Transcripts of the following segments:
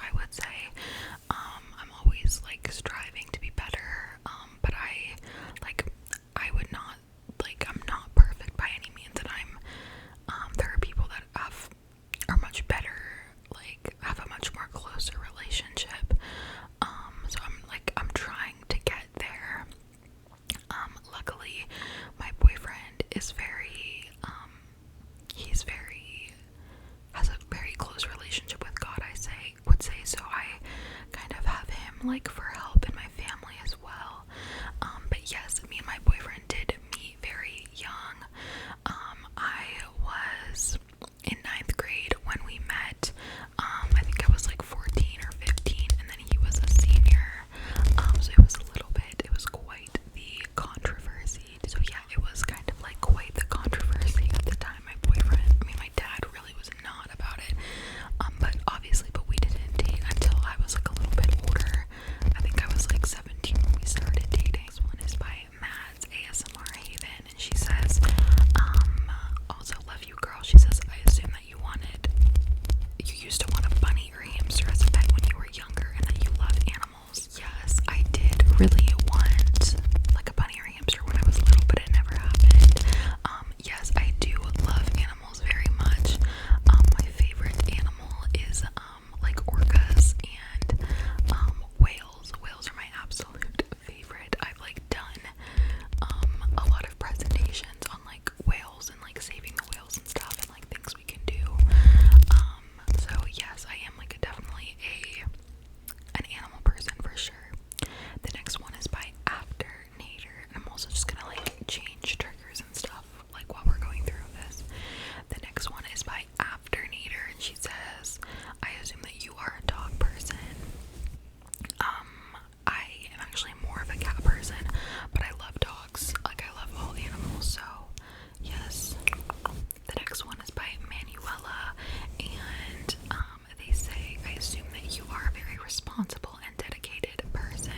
I would say. I'm always like striving to be better, but I would not, I'm not perfect by any means, and there are people that are much better, like have a much more closer relationship. So I'm trying to get there. Luckily, my boyfriend is has a very close relationship with God, would say, so I kind of have him like for help in my family as well. But yes, me and my boyfriend did meet very young. I was in ninth grade when we met. I think I was like 14 or 15, and then he was a senior. So it was quite the controversy. So yeah, it was kind of like quite the controversy at the time. My dad really was not about it. But we didn't date until I was like a little bit older. I think I was like 17 when we started dating. This one is by Mads ASMR Haven, and she says, also love you girl. She says, I assume that you used to want a bunny or hamster as a pet when you were younger, and that you love animals. Yes, I did really want like a bunny or hamster when I was little, but it never happened. Yes, I do love animals very much. My favorite animal is like orcas and whales. Whales are my absolute favorite. I've like done a lot of presentations on like whales and like saving the whales and stuff, and like things we can do. So yes, I am like definitely an animal person for sure. The next one is by After Nader, and I'm also just gonna like change triggers and stuff like while we're going through this. The next one is by After Nader, and she says, I assume that you are a dog person. I am actually more of a cat person, but I love dogs. Like I love all animals, so yes. The next one is by Manuela, and they say, I assume that you are a very responsible and dedicated person.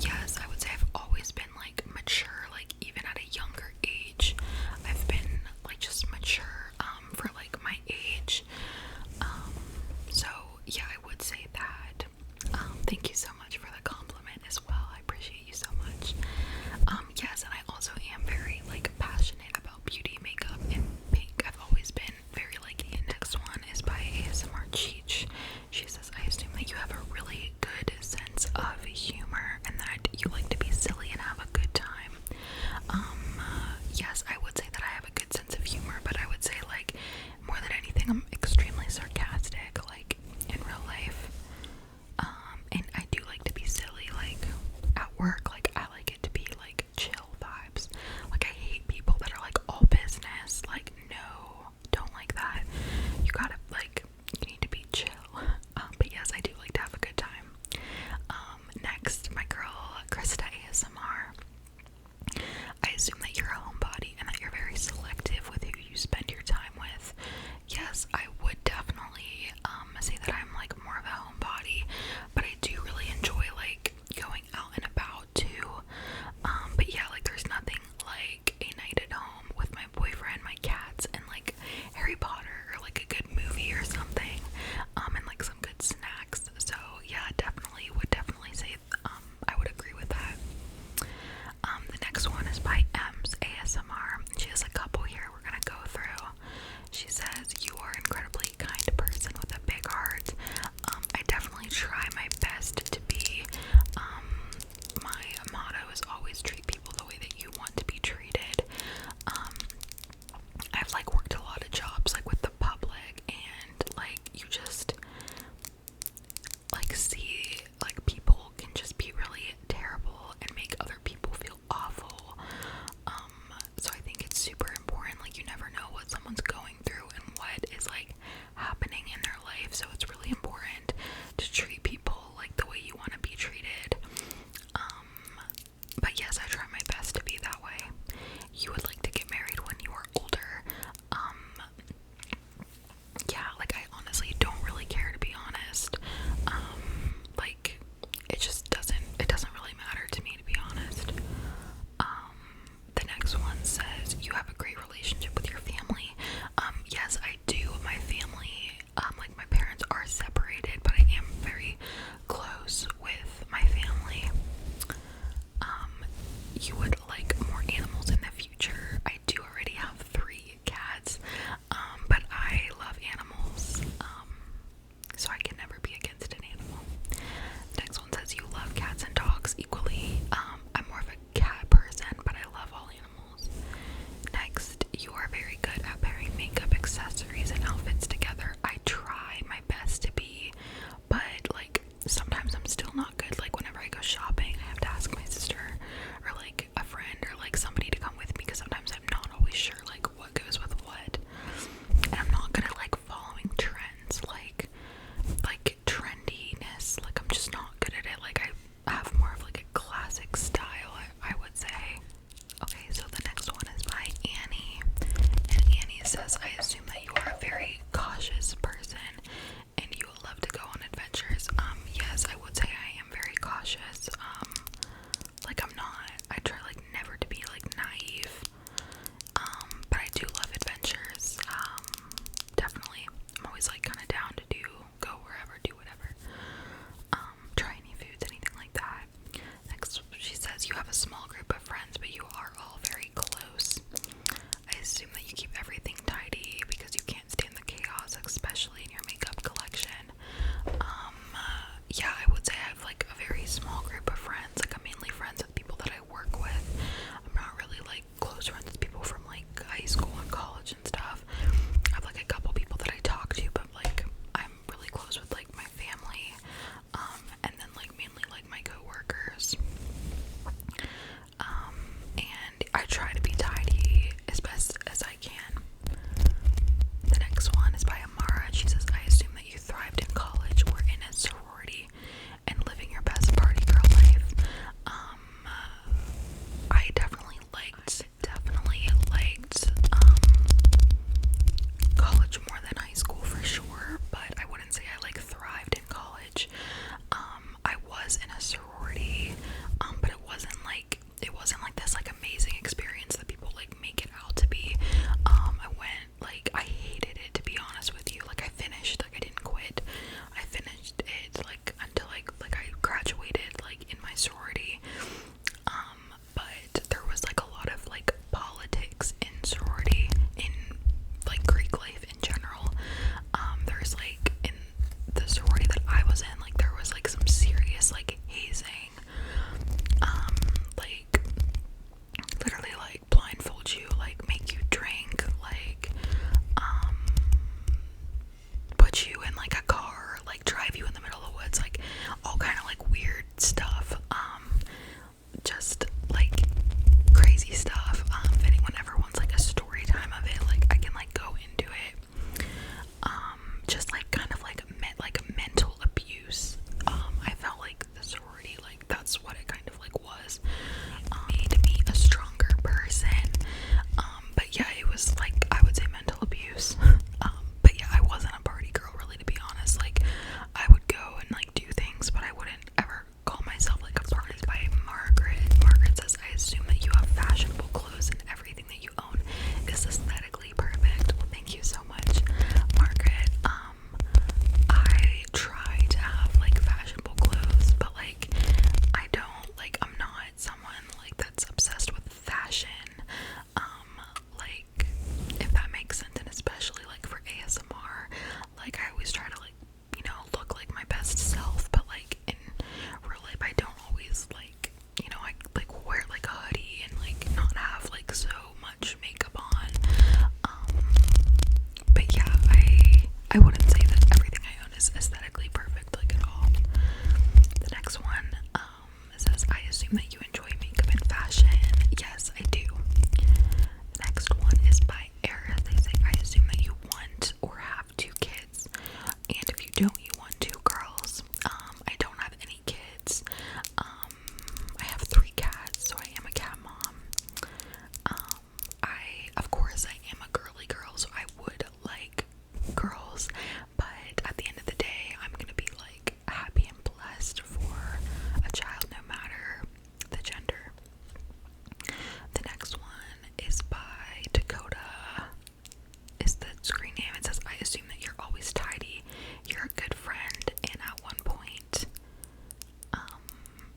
Yes, I would say I've always been like mature, like even at a younger age. I've been like just mature for like my age. So yeah, I would say that. Thank you so much for the compliment as well. I appreciate you so much. Yes, and I also am very like passionate about beauty, makeup, and pink. I've always been very like. The next one is by ASMR Cheech. She says, I assume that you have a really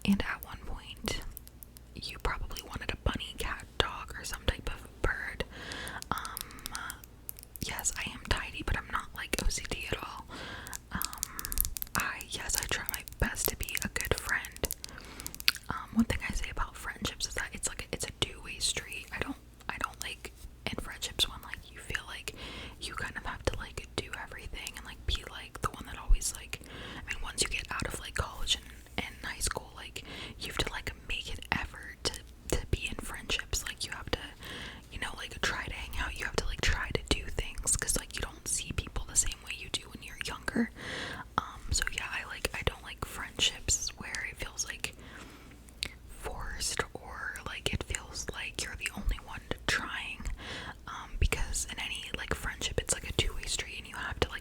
And at one point, you probably wanted a bunny, cat, dog, or some type of bird. Yes, I am tidy, but I'm not like OCD at all. I try my best to be a good friend. One thing I say about friendships is that it's a two-way street. I don't like in friendships when like you feel like you kind of have to like do everything and like be like the one that always like, I mean, once you get out of like college and high school, like you have to like make an effort to be in friendships. Like you have to, you know, like try to hang out. You have to like try to do things because like you don't see people the same way you do when you're younger. So yeah, I don't like friendships where it feels like forced or like it feels like you're the only one trying. Because in any like friendship, it's like a two-way street, and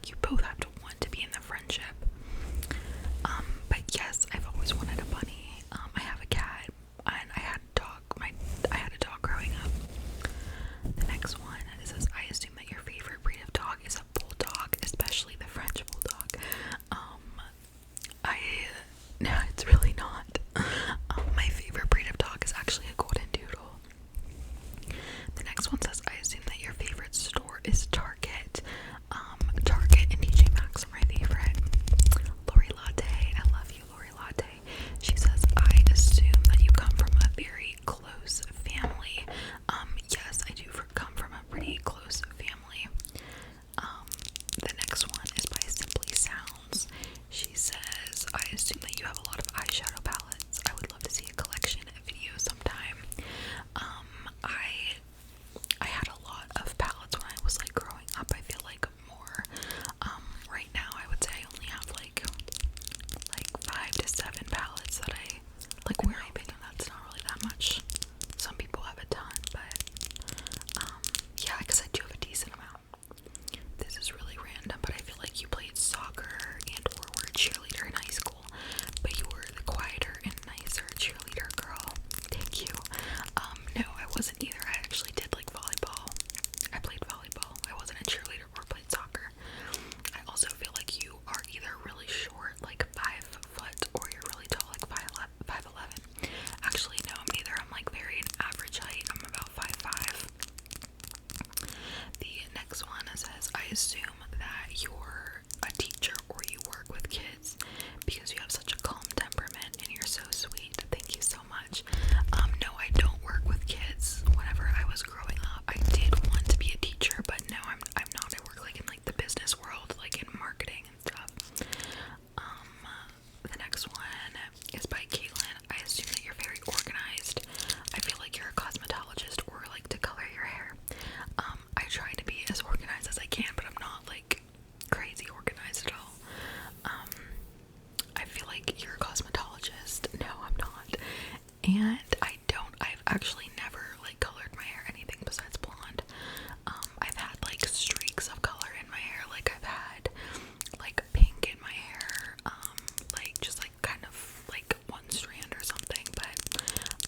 you both have to want to be in the friendship. But yes, I've always wanted a bunny. I have a cat, and I had a dog. I had a dog growing up. The next one, it says, I assume that your favorite breed of dog is a bulldog, especially the French bulldog. No, it's really not. My favorite breed of dog is actually a golden doodle. The next one says, I assume that your favorite store is Target. Target and TJ Maxx are my favorite. Lori Latte, I love you, Lori Latte. She says, I assume that you come from a very close family. Yes, I do come from a pretty close family. The next one is by Simply Sounds. She says, I assume that you have a lot of eyeshadow palettes. I would love to see a collection video sometime. I had a lot of palettes when I was like growing up. I feel like more. Right now I would say I only have like 5 to 7 palettes that I like. In my opinion, that's not really that much. Some people have a ton, but yeah, because I do have a decent amount. This is really random, but I feel like you played soccer and or were a cheerleader in high school, but you were the quieter and nicer cheerleader girl. Thank you. No, I wasn't either. I actually did like volleyball. I played volleyball. I wasn't a cheerleader or played soccer. I also feel like you are either really short, like 5 foot, or you're really tall, like 5'11". Actually, no, I'm neither. I'm like very an average height. I'm about 5'5". The next one says, I assume that you're a teacher or you work with kids because you have such a calm temperament and you're so sweet. Thank you so much. No, I don't work with kids. Whenever I was growing up, I did want to be a teacher, but no, I'm not. I work like in like the business world, like in marketing and stuff. The next one is by Caitlin. I assume that you're very organized. I feel like you're a cosmetologist or like to color your hair. I try to be as organized as I can, but I'm not like crazy organized at all. I feel like you're a cosmetologist. No, I'm not. And I've actually never like colored my hair anything besides blonde. I've had like streaks of color in my hair. Like I've had like pink in my hair. Like just like kind of like one strand or something, but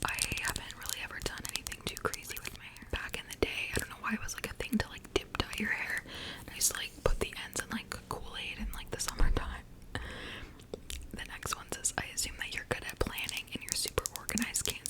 I haven't really ever done anything too crazy with my hair. Back in the day, I don't know why it was like a thing to like dip dye your hair. I used to like put the ends in like Kool-Aid in like the summertime. The next one says, I assume that you're good at planning and you're super organized, can't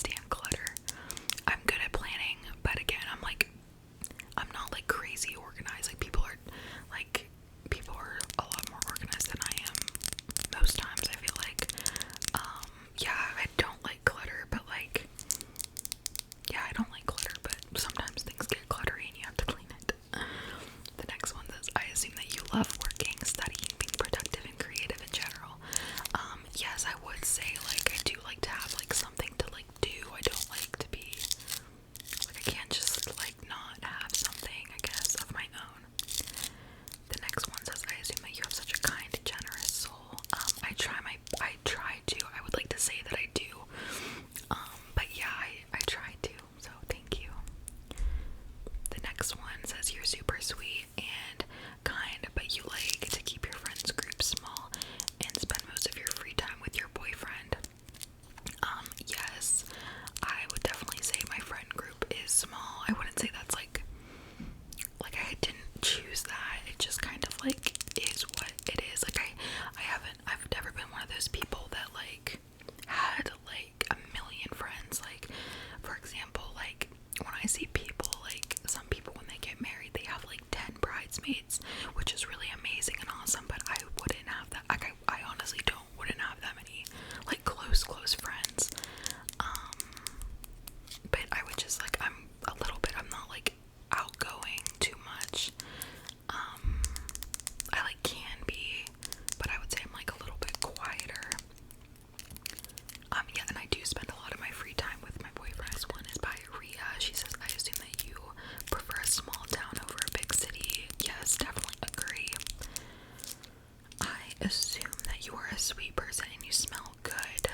sweet person and you smell good,